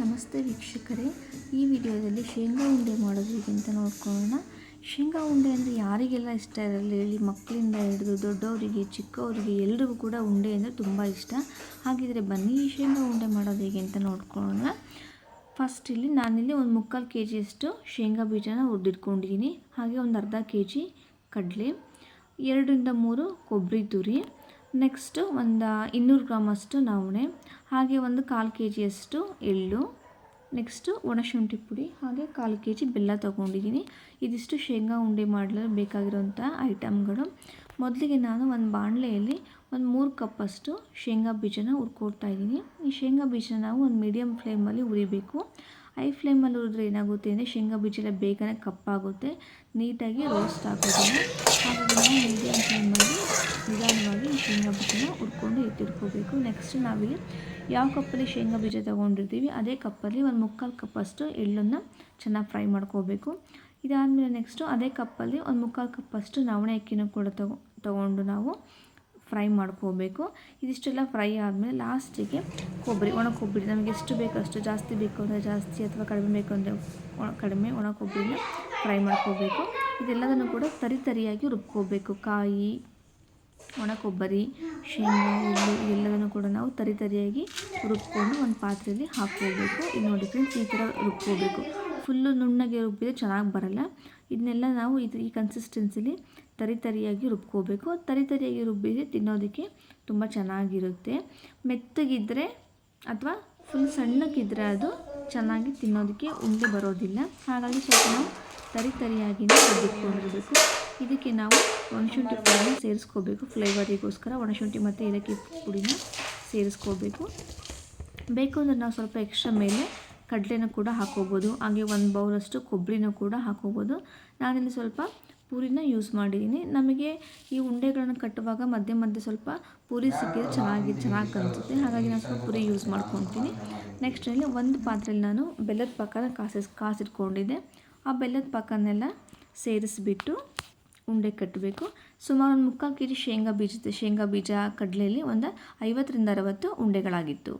ನಮಸ್ತೆ ವೀಕ್ಷಕರೇ, ಈ ವಿಡಿಯೋದಲ್ಲಿ ಶೇಂಗಾ ಉಂಡೆ ಮಾಡೋದು ಹೇಗೆ ಅಂತ ನೋಡ್ಕೊಳ್ಳೋಣ. ಶೇಂಗಾ ಉಂಡೆ ಅಂದರೆ ಯಾರಿಗೆಲ್ಲ ಇಷ್ಟ ಇರಲ್ಲ ಹೇಳಿ. ಮಕ್ಕಳಿಂದ ಹಿಡಿದು ದೊಡ್ಡವರಿಗೆ, ಚಿಕ್ಕವರಿಗೆ ಎಲ್ರಿಗೂ ಕೂಡ ಉಂಡೆ ಅಂದರೆ ತುಂಬ ಇಷ್ಟ. ಹಾಗಿದ್ರೆ ಬನ್ನಿ ಈ ಶೇಂಗಾ ಉಂಡೆ ಮಾಡೋದು ಹೇಗೆ ಅಂತ ನೋಡ್ಕೊಳ್ಳೋಣ. ಫಸ್ಟ್ ನಾನಿಲ್ಲಿ ಒಂದು 3/4 kg ಶೇಂಗಾ ಬೀಜನ ಹುರಿದಿಟ್ಕೊಂಡಿದ್ದೀನಿ. ಹಾಗೆ ಒಂದು ಅರ್ಧ kg ಕಡಲೆ, 2 ರಿಂದ 3 ಕೊಬ್ಬರಿ ತುರಿ, ನೆಕ್ಸ್ಟು ಒಂದು 200 ಗ್ರಾಮಷ್ಟು ನವಣೆ, ಹಾಗೆ ಒಂದು 1/4 kg ಎಳ್ಳು, ನೆಕ್ಸ್ಟು ಒಣಶುಂಠಿ ಪುಡಿ, ಹಾಗೆ 1/4 kg ಬೆಲ್ಲ ತೊಗೊಂಡಿದ್ದೀನಿ. ಇದಿಷ್ಟು ಶೇಂಗಾ ಉಂಡೆ ಮಾಡಲು ಬೇಕಾಗಿರೋಂಥ ಐಟಮ್ಗಳು. ಮೊದಲಿಗೆ ನಾನು ಒಂದು ಬಾಣಲೆಯಲ್ಲಿ ಒಂದು 3 ಕಪ್ಪಷ್ಟು ಶೇಂಗಾ ಬೀಜನ ಹುರ್ಕೊಳ್ತಾ ಇದ್ದೀನಿ. ಈ ಶೇಂಗಾ ಬೀಜನ ನಾವು ಒಂದು ಮೀಡಿಯಮ್ ಫ್ಲೇಮಲ್ಲಿ ಹುರಿಬೇಕು. ಹೈ ಫ್ಲೇಮಲ್ಲಿ ಹುರಿದ್ರೆ ಏನಾಗುತ್ತೆ ಅಂದರೆ ಶೇಂಗಾ ಬೀಜ ಎಲ್ಲ ಬೇಗನೆ ಕಪ್ಪಾಗುತ್ತೆ, ನೀಟಾಗಿ ರೋಸ್ಟ್ ಆಗೋದಿಲ್ಲ. ಹಾಗಾಗಿ ನಾವು ಮೀಡಿಯಮ್ ಫ್ಲೇಮಲ್ಲಿ ನಿಧಾನವಾಗಿ ಈ ಶೇಂಗಾ ಬೀಜನ ಹುರ್ಕೊಂಡು ಎತ್ತಿಟ್ಕೋಬೇಕು. ನೆಕ್ಸ್ಟ್ ನಾವಿಲ್ಲಿ ಯಾವ ಕಪ್ಪಲ್ಲಿ ಶೇಂಗಾ ಬೀಜ ತೊಗೊಂಡಿರ್ತೀವಿ ಅದೇ ಕಪ್ಪಲ್ಲಿ ಒಂದು 3/4 ಕಪ್ಪಷ್ಟು ಎಳ್ಳನ್ನು ಚೆನ್ನಾಗಿ ಫ್ರೈ ಮಾಡ್ಕೋಬೇಕು. ಇದಾದಮೇಲೆ ನೆಕ್ಸ್ಟು ಅದೇ ಕಪ್ಪಲ್ಲಿ ಒಂದು 3/4 ಕಪ್ಪಷ್ಟು ನವಣೆ ಅಕ್ಕಿನ ಕೂಡ ತೊಗೊಂಡು ನಾವು ಫ್ರೈ ಮಾಡ್ಕೋಬೇಕು. ಇದಿಷ್ಟೆಲ್ಲ ಫ್ರೈ ಆದಮೇಲೆ ಲಾಸ್ಟಿಗೆ ಒಣ ಕೊಬ್ಬರಿ ನಮಗೆ ಎಷ್ಟು ಬೇಕೋ ಅಷ್ಟು, ಜಾಸ್ತಿ ಬೇಕು ಅಂದರೆ ಜಾಸ್ತಿ ಅಥವಾ ಕಡಿಮೆ ಬೇಕು ಅಂದರೆ ಕಡಿಮೆ ಒಣ ಕೊಬ್ಬರಿನ ಫ್ರೈ ಮಾಡ್ಕೋಬೇಕು. ಇದೆಲ್ಲದನ್ನು ಕೂಡ ತರಿಯಾಗಿ ರುಬ್ಕೋಬೇಕು. ಕಾಯಿ, ಒಣ ಕೊಬ್ಬರಿ, ಶೇಂಗಾ, ಎಳ್ಳು ಎಲ್ಲದನ್ನು ಕೂಡ ನಾವು ತರಿಯಾಗಿ ರುಬ್ಕೊಂಡು ಒಂದು ಪಾತ್ರೆಯಲ್ಲಿ ಹಾಕ್ಕೋಬೇಕು. ಇದು ನೋಡಿ ಫ್ರೆಂಡ್ಸ್, ಈ ಥರ ರುಬ್ಕೋಬೇಕು. ಫುಲ್ಲು ನುಣ್ಣಗೆ ರುಬ್ಬಿದ್ರೆ ಚೆನ್ನಾಗಿ ಬರಲ್ಲ. ಇದನ್ನೆಲ್ಲ ನಾವು ಈ ಕನ್ಸಿಸ್ಟೆನ್ಸಿಲಿ ತರಿಯಾಗಿ ರುಬ್ಕೋಬೇಕು. ತರಿಯಾಗಿ ರುಬ್ಬಿದ್ರೆ ತಿನ್ನೋದಕ್ಕೆ ತುಂಬ ಚೆನ್ನಾಗಿರುತ್ತೆ. ಮೆತ್ತಗಿದ್ದರೆ ಅಥವಾ ಫುಲ್ ಸಣ್ಣಕ್ಕಿದ್ದರೆ ಅದು ಚೆನ್ನಾಗಿ ತಿನ್ನೋದಕ್ಕೆ ಉಂಡೆ ಬರೋದಿಲ್ಲ. ಹಾಗಾಗಿ ಸ್ವಲ್ಪ ನಾವು ತರಿಯಾಗಿಯೇ ರುಬ್ಬಿಟ್ಕೊಂಡಿರಬೇಕು. ಇದಕ್ಕೆ ನಾವು ಒಣಶುಂಠಿ ಪುಡಿನ ಸೇರಿಸ್ಕೋಬೇಕು. ಫ್ಲೇವರಿಗೋಸ್ಕರ ಒಣಶುಂಠಿ ಮತ್ತು ಏಲಕ್ಕಿ ಪುಡಿನ ಸೇರಿಸ್ಕೋಬೇಕು. ಬೇಕು ಅಂದರೆ ನಾವು ಸ್ವಲ್ಪ ಎಕ್ಸ್ಟ್ರಾ ಮೇಲೆ ಕಡಲೆನೂ ಕೂಡ ಹಾಕೋಬೋದು. ಹಾಗೆ 1 ಬೌಲಷ್ಟು ಕೊಬ್ಬರಿನೂ ಕೂಡ ಹಾಕೋಬೋದು. ನಾನಿಲ್ಲಿ ಸ್ವಲ್ಪ ಪೂರಿನ ಯೂಸ್ ಮಾಡಿದ್ದೀನಿ. ನಮಗೆ ಈ ಉಂಡೆಗಳನ್ನು ಕಟ್ಟುವಾಗ ಮಧ್ಯೆ ಸ್ವಲ್ಪ ಪೂರಿ ಸಿಕ್ಕಿದ್ರೆ ಚೆನ್ನಾಗಿ ಕಾಣಿಸುತ್ತೆ. ಹಾಗಾಗಿ ನಾನು ಸ್ವಲ್ಪ ಪೂರಿ ಯೂಸ್ ಮಾಡ್ಕೊತೀನಿ. ನೆಕ್ಸ್ಟ್ ಒಂದು ಪಾತ್ರೆಯಲ್ಲಿ ನಾನು ಬೆಲ್ಲದ ಪಾಕನ ಕಾಸಿಟ್ಕೊಂಡಿದ್ದೆ. ಆ ಬೆಲ್ಲದ ಪಾಕನೆಲ್ಲ ಸೇರಿಸ್ಬಿಟ್ಟು ಉಂಡೆ ಕಟ್ಟಬೇಕು. ಸುಮಾರು ಒಂದು 3/4 kg ಶೇಂಗಾ ಬೀಜ ಕಡಲೆಯಲ್ಲಿ ಒಂದು 50 ರಿಂದ 60 ಉಂಡೆಗಳಾಗಿತ್ತು.